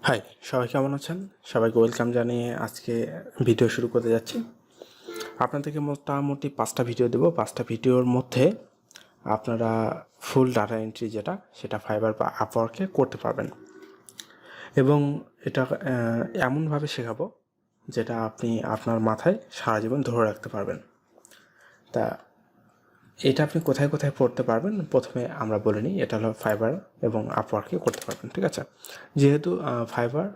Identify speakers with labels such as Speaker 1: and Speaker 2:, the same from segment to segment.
Speaker 1: High, সবাই কেমন আছেন? সবাইকে ওয়েলকাম জানিয়ে আজকে ভিডিও শুরু করতে যাচ্ছি। আপনাদেরকে মোটামুটি 5টা ভিডিও দেবো। 5টা ভিডিওর মধ্যে আপনারা ফুল ডাটা এন্ট্রি সেটা ফাইবার বা আপওয়ার্কে করতে পারবেন এবং এটা এমনভাবে শেখাবো যেটা আপনি আপনার মাথায় সারা জীবন ধরে রাখতে পারবেন। তা এটা আপনি কোথায় কোথায় পড়তে পারবেন প্রথমে আমরা বলে নিই। এটা হলো ফাইবার এবং আপওয়ার্কে করতে পারবেন, ঠিক আছে? যেহেতু ফাইবার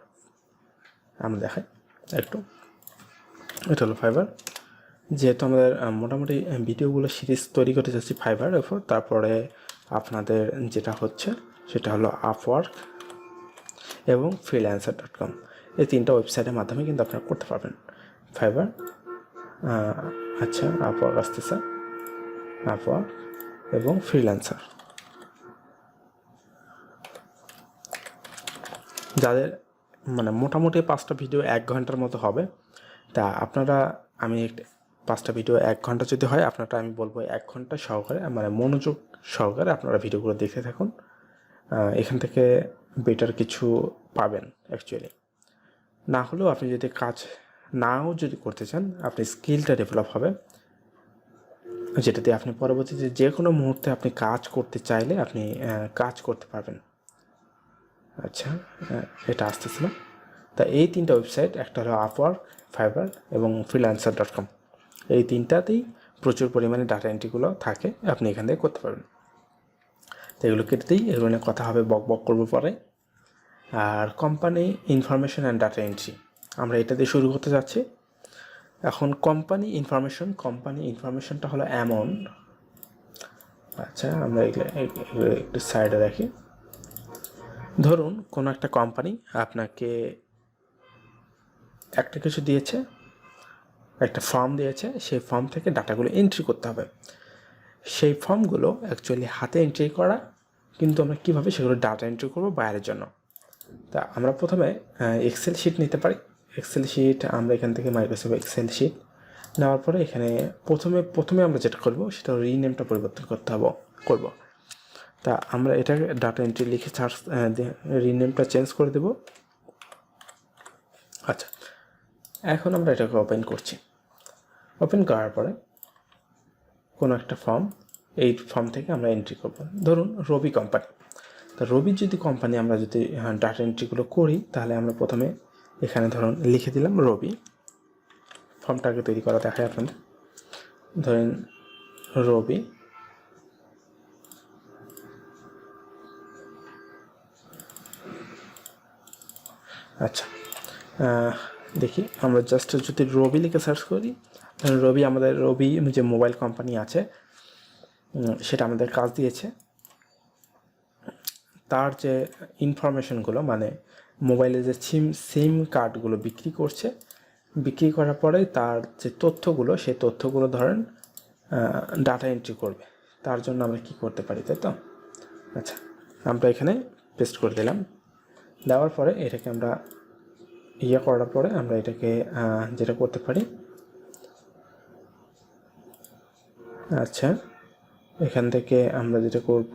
Speaker 1: আমরা দেখাই একটু, এটা হলো ফাইবার। যেহেতু আমাদের মোটামুটি ভিডিওগুলো সিরিজ তৈরি করতে যাচ্ছি ফাইবার এরপর, তারপরে আপনাদের যেটা হচ্ছে সেটা হলো আপওয়ার্ক এবং freelancer.com, এই 3টা ওয়েবসাইটের মাধ্যমে কিন্তু আপনারা করতে পারবেন ফাইবার। আচ্ছা, আপওয়ার্ক আসতেছে, আপওয়ার্ক এবং ফ্রিল্যান্সার। যাদের মানে মোটামুটি 5টা ভিডিও 1 ঘন্টার মতো হবে, তা আপনারা আমি 5টা ভিডিও 1 ঘন্টা যদি হয় আপনারটা আমি বলবো 1 ঘন্টা সহকারে মানে মনোযোগ সহকারে আপনারা ভিডিওগুলো দেখতে থাকুন। এখান থেকে বেটার কিছু পাবেন অ্যাকচুয়ালি। না হলেও আপনি যদি কাজ যদি করতে চান, আপনি স্কিলটা ডেভেলপ হবে, যেটা দিয়ে আপনি পরবর্তীতে যে কোনো মুহূর্তে আপনি কাজ করতে চাইলে আপনি কাজ করতে পারবেন। আচ্ছা, এটা আসতেছিল। তা এই 3টা ওয়েবসাইট, একটা হলো আপওয়ার্ক, ফাইবার এবং freelancer.com, এই 3টাতেই প্রচুর পরিমাণে ডাটা এন্ট্রিগুলো থাকে, আপনি এখান থেকে করতে পারবেন। তো এগুলো কেটেই এগুলো নিয়ে কথা হবে, বক বক করবো পরে। আর company information and data entry আমরা এটা দিয়ে শুরু করতে যাচ্ছি। এখন কোম্পানি ইনফরমেশনটা হলো এমন, আচ্ছা আমরা এগুলো একটু সাইডে রাখি। ধরুন কোনো একটা কোম্পানি আপনাকে একটা কিছু দিয়েছে, একটা ফর্ম দিয়েছে, সেই ফর্ম থেকে ডাটাগুলো এন্ট্রি করতে হবে। সেই ফর্মগুলো অ্যাকচুয়ালি হাতে এন্ট্রি করা, কিন্তু আমরা কীভাবে সেগুলো ডাটা এন্ট্রি করবো বাইরের জন্য। তা আমরা প্রথমে এক্সেল শিট নিতে পারি। এক্সেল শিট আমরা এখান থেকে মাইক্রোসফট এক্সেল শিট নেওয়ার পরে এখানে প্রথমে আমরা যেটা করবো সেটা রিনেমটা পরিবর্তন করব। তা আমরা এটাকে ডাটা এন্ট্রি লিখে রিনেমটা চেঞ্জ করে দেব। আচ্ছা, এখন আমরা এটাকে ওপেন করছি। ওপেন করার পরে কোনো একটা ফর্ম, এই ফর্ম থেকে আমরা এন্ট্রি করব। ধরুন রবি কোম্পানি। তা রবির যদি কোম্পানি আমরা যদি ডাটা এন্ট্রিগুলো করি, তাহলে আমরা প্রথমে এখানে ধরুন লিখে দিলাম রবি। ফর্মটাকে তৈরি করা দেখায় আপনাদের। ধরেন রবি, আচ্ছা দেখি আমরা জাস্ট যদি রবি লিখে সার্চ করি, তাহলে রবি যে মোবাইল কোম্পানি আছে সেটা আমাদের কাজ দিয়েছে। তার যে ইনফরমেশনগুলো মানে মোবাইলে যে সিম কার্ডগুলো বিক্রি করার পরে তার যে তথ্যগুলো, সেই তথ্যগুলো ধরেন ডাটা এন্ট্রি করবে। তার জন্য আমরা কি করতে পারি, তাই তো? আচ্ছা, আমরা এখানে পেস্ট করে দিলাম। দেওয়ার পরে এটাকে আমরা করার পরে আমরা এটাকে যেটা করতে পারি, আচ্ছা এখান থেকে আমরা যেটা করব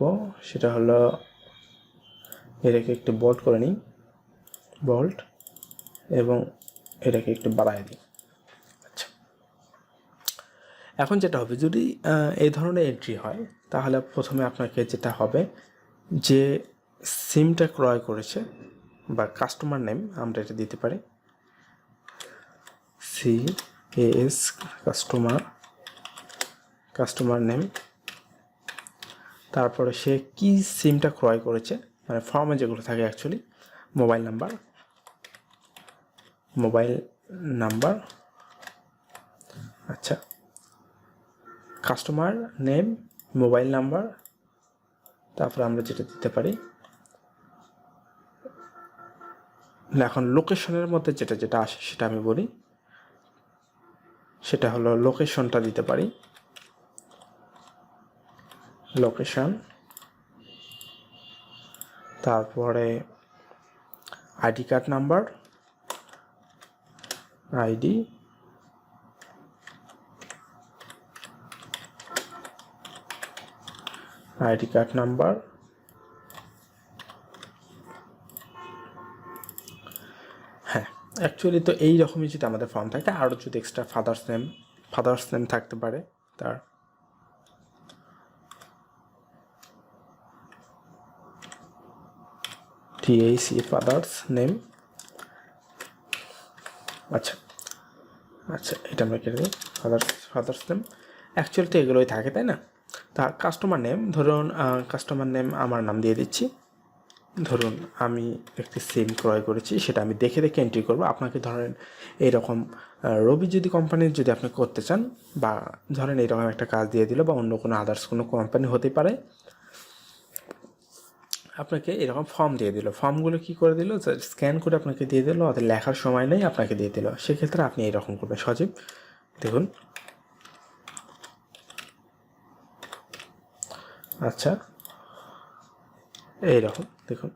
Speaker 1: সেটা হলো এটাকে একটু বোল্ড করে নিই, বোল্ড, এবং এটাকে একটু বাড়ায় দিই। আচ্ছা, এখন যেটা হবে যদি এই ধরনের এন্ট্রি হয়, তাহলে প্রথমে আপনাকে যেটা হবে যে সিমটা ক্রয় করেছে বা কাস্টমার নেম আমরা এটা দিতে পারি, CAS কাস্টমার নেম। তারপরে সে কি সিমটা ক্রয় করেছে, মানে ফর্মে যেগুলো থাকে অ্যাকচুয়ালি মোবাইল নাম্বার, আচ্ছা কাস্টমার নেম, মোবাইল নাম্বার। তারপরে আমরা যেটা দিতে পারি, এখন লোকেশনের মধ্যে যেটা আসে সেটা আমি বলি, সেটা হলো লোকেশনটা দিতে পারি, লোকেশন। তারপরে ID card number, ID card number. Actually তো এই রকমই যদি আমাদের ফর্ম থাকে, আরও যদি এক্সট্রা ফাদার্স নেম থাকতে পারে, তার TAC ফাদার্স নেম। আচ্ছা আচ্ছা, এটা আমরা কেটে দিই। ফাদার্স নেম অ্যাকচুয়ালি তো এগুলোই থাকে, তাই না? তা কাস্টমার নেম, ধরুন কাস্টমার নেম আমার নাম দিয়ে দিচ্ছি। ধরুন আমি একটি সিম ক্রয় করেছি, সেটা আমি দেখে দেখে এন্ট্রি করব। আপনাকে ধরেন এইরকম রবি যদি কোম্পানির যদি আপনি করতে চান, বা ধরেন এইরকম একটা কাজ দিয়ে দিল, বা অন্য কোনো আদার্স কোনো কোম্পানি হতে পারে, আপনাকে এরকম ফর্ম দিয়ে দিল। ফর্মগুলো কী করে দিল, স্ক্যান করে আপনাকে দিয়ে দিল, ওদের লেখার সময় নেই, আপনাকে দিয়ে দিল। সেক্ষেত্রে আপনি এরকম করবেন। সজীব, দেখুন, আচ্ছা এইরকম দেখুন,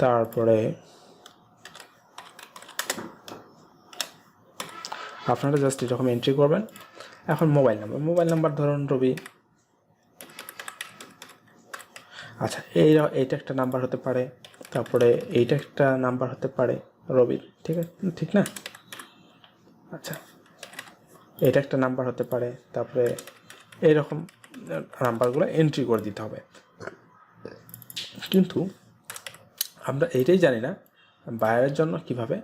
Speaker 1: তারপরে আপনারা জাস্ট এরকম এন্ট্রি করবেন। এখন মোবাইল নাম্বার ধরুন রবি। আচ্ছা, এইটা একটা নাম্বার হতে পারে, তারপরে এইটা একটা নাম্বার হতে পারে রবির, ঠিক আছে, ঠিক না? আচ্ছা, এটা একটা নাম্বার হতে পারে, তারপরে এইরকম নাম্বারগুলো এন্ট্রি করে দিতে হবে। কিন্তু আমরা এইটাই জানি না বায়ারের জন্য কীভাবে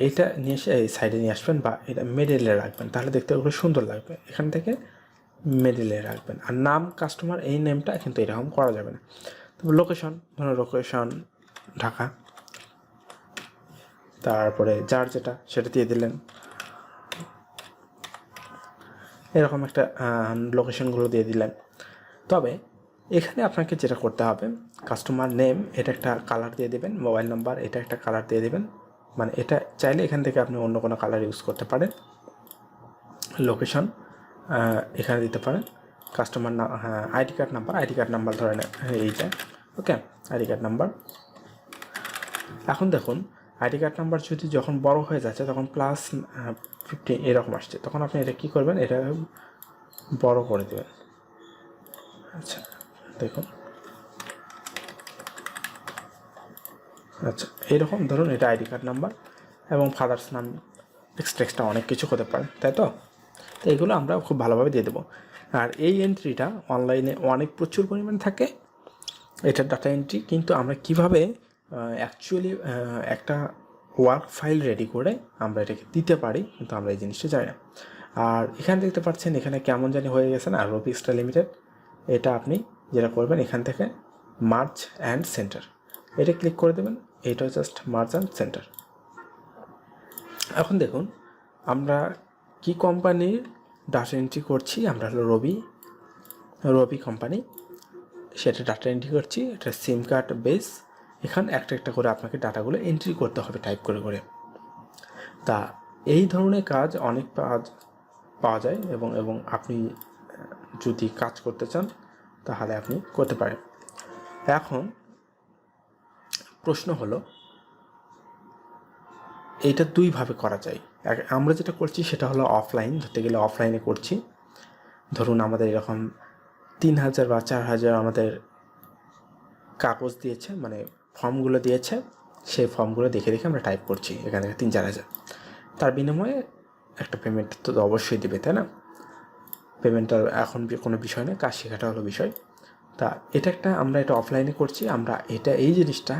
Speaker 1: এইটা নিয়ে এসে এই সাইডে নিয়ে আসবেন, বা এটা মিডলে রাখবেন, তাহলে দেখতে ওগুলো সুন্দর লাগবে। এখান থেকে মিডলে রাখবেন। আর নাম, কাস্টমার, এই নেমটা কিন্তু এরকম করা যাবে না। তারপর লোকেশন, ধরুন লোকেশন ঢাকা, তারপরে যার যেটা সেটা দিয়ে দিলেন। এরকম একটা লোকেশনগুলো দিয়ে দিলেন। তবে এখানে আপনাকে যেটা করতে হবে, কাস্টমার নেম এটা একটা কালার দিয়ে দেবেন, মোবাইল নাম্বার এটা একটা কালার দিয়ে দেবেন। মানে এটা চাইলে এখান থেকে আপনি অন্য কোনো কালার ইউজ করতে পারেন। লোকেশন এখানে দিতে পারেন। কাস্টমার না, হ্যাঁ, আইডি কার্ড নাম্বার ধরেন এইটা, ওকে, আইডি কার্ড নাম্বার। এখন দেখুন, আইডি কার্ড নাম্বার যদি যখন বড় হয়ে যাচ্ছে, তখন +15 এরকম আসছে, তখন আপনি এটা কী করবেন, এটা বড় করে দেবেন। আচ্ছা দেখুন, আচ্ছা এইরকম ধরুন, এটা আইডি কার্ড নাম্বার এবং ফাদার্স নাম, এক্সট্রা অনেক কিছু হতে পারে, তাই তো? তো এগুলো আমরা খুব ভালোভাবে দিয়ে দেবো। আর এই এন্ট্রিটা অনলাইনে প্রচুর পরিমাণে থাকে, এটা ডাটা এন্ট্রি। কিন্তু আমরা কিভাবে অ্যাকচুয়ালি একটা ওয়ার্ক ফাইল রেডি করে আমরা এটাকে দিতে পারি, কিন্তু আমরা এই জিনিসটা জানি না। আর এখানে দেখতে পাচ্ছেন, এখানে কেমন জানি হয়ে গেছে না, রবি এক্সট্রা লিমিটেড। এটা আপনি যেটা করবেন, এখান থেকে মার্জ অ্যান্ড সেন্টার, এটা ক্লিক করে দেবেন। এটা জাস্ট মার্জ অ্যান্ড সেন্টার। এখন দেখুন, আমরা কি কোম্পানির ডাটা এন্ট্রি করছি, আমরা হলো রবি কোম্পানি, সেটা ডাটা এন্ট্রি করছি। এটা সিম কার্ড বেস। এখানে একটা একটা করে আপনাকে ডাটাগুলো এন্ট্রি করতে হবে টাইপ করে করে। তা এই ধরনের কাজ অনেক পাওয়া যায়, এবং আপনি যদি কাজ করতে চান তাহলে আপনি করতে পারেন। এখন প্রশ্ন হলো, এইটা দুইভাবে করা যায়। আমরা যেটা করছি সেটা হলো অফলাইন, ধরতে গেলে অফলাইনে করছি। ধরুন আমাদের এরকম 3000 বা 4000 আমাদের কাগজ দিয়েছে, মানে ফর্মগুলো দিয়েছে, সেই ফর্মগুলো দেখে দেখে আমরা টাইপ করছি এখান থেকে 3-4000। তার বিনিময়ে একটা পেমেন্ট তো অবশ্যই দেবে, তাই না? পেমেন্টটার এখন কোনো বিষয় নেই, কাজ শেখাটা হলো বিষয়। তা আমরা এটা অফলাইনে করছি, আমরা এই জিনিসটা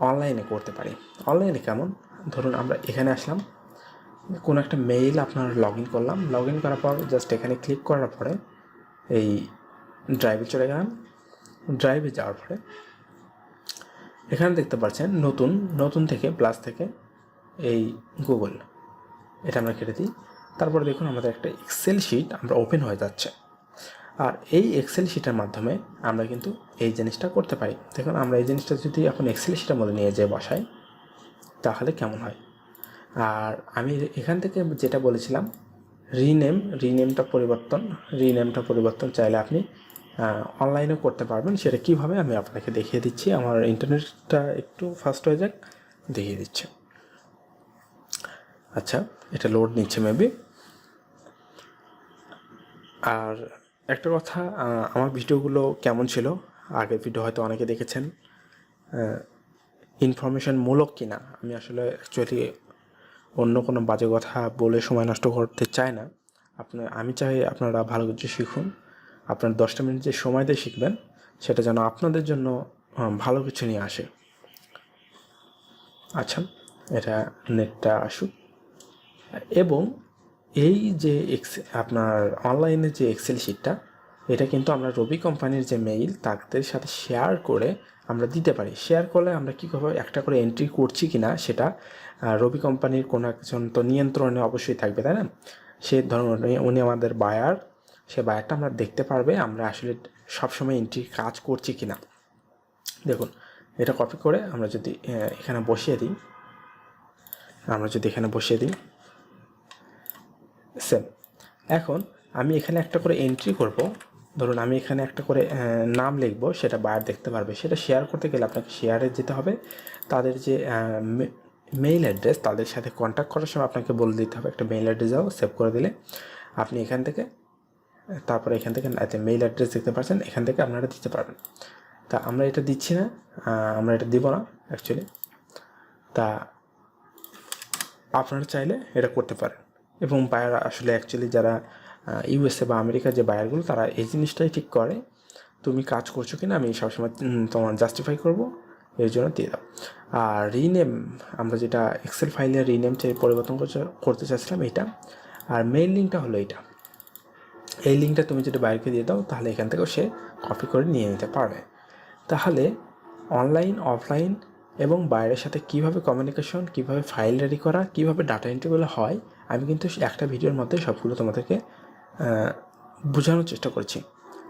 Speaker 1: অনলাইনে করতে পারি। অনলাইনে কেমন, ধরুন আমরা এখানে আসলাম, কোনো একটা মেইল আপনার লগ ইন করলাম, লগ ইন করার পর জাস্ট এখানে ক্লিক করার পরে এই ড্রাইভে চলে গেলাম। ড্রাইভে যাওয়ার পরে এখানে দেখতে পাচ্ছেন নতুন থেকে প্লাস থেকে এই গুগল, এটা আমরা কেটে দিই। তারপরে দেখুন, আমাদের একটা এক্সেল শিট আমরা ওপেন হয়ে যাচ্ছে। আর এই এক্সেল শিটের মাধ্যমে আমরা কিন্তু এই জিনিসটা করতে পারি। দেখুন, আমরা এই জিনিসটা যদি এখন এক্সেল শিটের মধ্যে নিয়ে যেয়ে বসাই, তাহলে কেমন হয়। আর আমি এখান থেকে যেটা বলেছিলাম, রিনেমটা পরিবর্তন চাইলে আপনি অনলাইনেও করতে পারবেন। সেটা কীভাবে আমি আপনাকে দেখিয়ে দিচ্ছি। আমার ইন্টারনেটটা একটু ফাস্ট হয়ে যাক, দেখিয়ে দিচ্ছি। আচ্ছা, এটা লোড নিচ্ছে মেবি। আর একটা কথা, আমার ভিডিওগুলো কেমন ছিল আগের ভিডিও হয়তো অনেকে দেখেছেন, ইনফরমেশনমূলক কিনা। আমি আসলে অ্যাকচুয়ালি অন্য কোনো বাজে কথা বলে সময় নষ্ট করতে চাই না। আমি চাই আপনারা ভালো কিছু শিখুন। আপনার 10টা মিনিট যে সময় দিয়ে শিখবেন সেটা যেন আপনাদের জন্য ভালো কিছু নিয়ে আসে। আচ্ছা, এটা নেটটা আসুক। এবং এই যে আপনার অনলাইনে যে এক্সেল শিটটা, এটা কিন্তু আমরা রবি কোম্পানির যে মেইল তাদের সাথে শেয়ার করে আমরা দিতে পারি। শেয়ার করলে আমরা কী করবো, একটা করে এন্ট্রি করছি কি না সেটা রবি কোম্পানির কোনো একজন তো নিয়ন্ত্রণে অবশ্যই থাকবে, তাই না? সে ধরুন উনি আমাদের বায়ার, সে বায়ারটা আমরা দেখতে পারবে আমরা আসলে সবসময় এন্ট্রি কাজ করছি কি না। দেখুন, এটা কপি করে আমরা যদি এখানে বসিয়ে দিই, সেম। এখন আমি এখানে একটা করে এন্ট্রি করব। ধরুন আমি এখানে একটা করে নাম লিখব, সেটা বায়ার দেখতে পারবে। সেটা শেয়ার করতে গেলে আপনাকে শেয়ারে যেতে হবে। তাদের যে মেইল অ্যাড্রেস, তাদের সাথে কন্ট্যাক্ট করার সময় আপনাকে বলে দিতে হবে একটা মেইল অ্যাড্রেস দাও। সেভ করে দিলে আপনি এখান থেকে, তারপরে এখান থেকে মেইল অ্যাড্রেস দেখতে পাচ্ছেন, এখান থেকে আপনারা দিতে পারবেন। তা আমরা এটা দিচ্ছি না, আমরা এটা দিব না অ্যাকচুয়ালি। তা আপনারা চাইলে এটা করতে পারেন। এবং বায়ার আসলে অ্যাকচুয়ালি যারা ইউএসএ বা আমেরিকার যে বায়ারগুলো, তারা এই জিনিসটাই ঠিক করে, তুমি কাজ করছো কি না আমি সবসময় তোমার জাস্টিফাই করবো, এর জন্য দিয়ে দাও। আর রিনেম, আমরা যেটা এক্সেল ফাইলের রিনেম পরিবর্তন করতে চাচ্ছিলাম এইটা। আর মেইল লিঙ্কটা হলো এইটা। এই লিঙ্কটা তুমি যদি বায়ারকে দিয়ে দাও, তাহলে এখান থেকেও সে কপি করে নিয়ে নিতে পারবে। তাহলে অনলাইন, অফলাইন এবং বায়ারের সাথে কীভাবে কমিউনিকেশন, কীভাবে ফাইল রেডি করা, কীভাবে ডাটা এন্ট্রিগুলো হয়, আমি কিন্তু একটা ভিডিওর মধ্যে সবগুলো তোমাদেরকে বোঝানোর চেষ্টা করছি,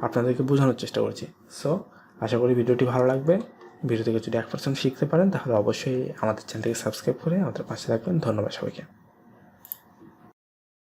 Speaker 1: আপনাদেরকে বোঝানোর চেষ্টা করছি। সো আশা করি ভিডিওটি ভালো লাগবে। ভিডিও থেকে যদি 1% শিখতে পারেন, তাহলে অবশ্যই আমাদের চ্যানেলটিকে সাবস্ক্রাইব করে আমাদের পাশে থাকবেন। ধন্যবাদ সবাইকে।